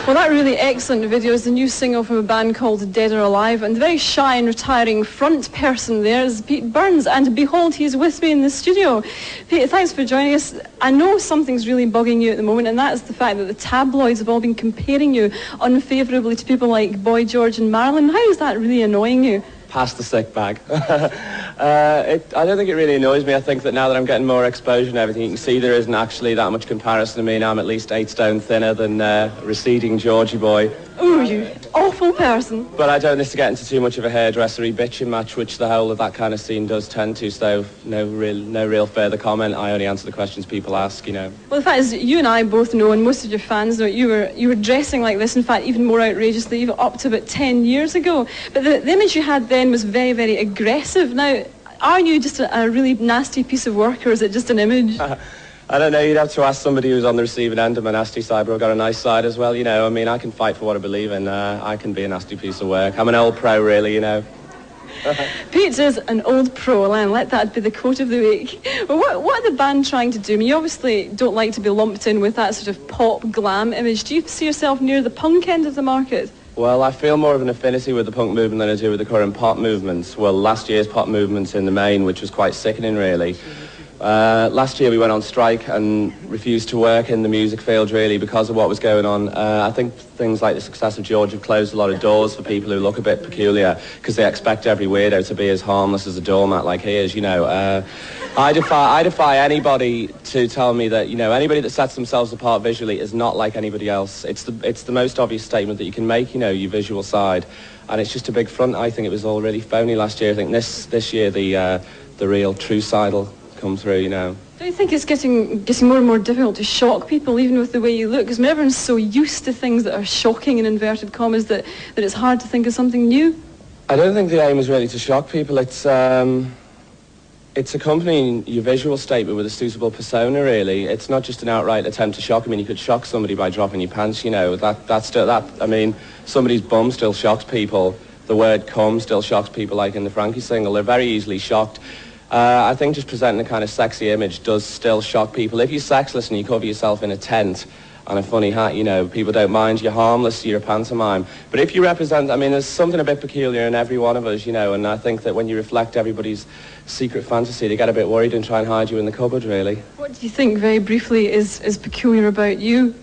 Well, that really excellent video is the new single from a band called Dead or Alive, and the very shy and retiring front person there is Pete Burns, and behold, he's with me in the studio. Pete, thanks for joining us. I know something's really bugging you at the moment, and that is the fact that the tabloids have all been comparing you unfavourably to people like Boy George and Marilyn. How is that really annoying you? Pass the sick bag. I don't think it really annoys me. I think that now that I'm getting more exposure and everything, you can see there isn't actually that much comparison to me. Now I'm at least 8 stone thinner than receding Georgie boy. Oh, you awful person. But I don't need to get into too much of a hairdressery bitching match, which the whole of that kind of scene does tend to, so no real further comment. I only answer the questions people ask, you know. Well, the fact is, you and I both know, and most of your fans know, you were dressing like this, in fact, even more outrageously, even up to about 10 years ago. But the image you had then was very, very aggressive. Now, are you just a really nasty piece of work, or is it just an image? I don't know, you'd have to ask somebody who's on the receiving end of my nasty side, but I've got a nice side as well, you know. I mean, I can fight for what I believe in. I can be a nasty piece of work. I'm an old pro, really, you know. Pete is an old pro, and let that be the quote of the week. Well, what are the band trying to do? I mean, you obviously don't like to be lumped in with that sort of pop glam image. Do you see yourself near the punk end of the market? Well, I feel more of an affinity with the punk movement than I do with the current pop movements. Well, last year's pop movements in the main, which was quite sickening, really. Last year we went on strike and refused to work in the music field, really, because of what was going on. I think things like the success of George have closed a lot of doors for people who look a bit peculiar, because they expect every weirdo to be as harmless as a doormat like he is, you know. I defy anybody to tell me that, you know, anybody that sets themselves apart visually is not like anybody else. It's the most obvious statement that you can make, you know, your visual side. And it's just a big front. I think it was all really phony last year. I think this year the real true side will come through, you know. Don't you think it's getting more and more difficult to shock people, even with the way you look? Because everyone's so used to things that are shocking in inverted commas that it's hard to think of something new. I don't think the aim is really to shock people. It's accompanying your visual statement with a suitable persona, really. It's not just an outright attempt to shock. I mean, you could shock somebody by dropping your pants, you know. I mean, somebody's bum still shocks people. The word cum still shocks people, like in the Frankie single. They're very easily shocked. I think just presenting a kind of sexy image does still shock people. If you're sexless and you cover yourself in a tent and a funny hat, you know, people don't mind. You're harmless, you're a pantomime. But if you represent, I mean, there's something a bit peculiar in every one of us, you know, and I think that when you reflect everybody's secret fantasy, they get a bit worried and try and hide you in the cupboard, really. What do you think, very briefly, is peculiar about you?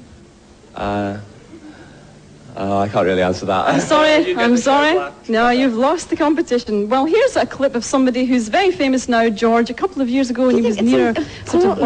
Oh, I can't really answer that. I'm sorry. No, you've lost the competition. Well, here's a clip of somebody who's very famous now, George, a couple of years ago when he was near sort of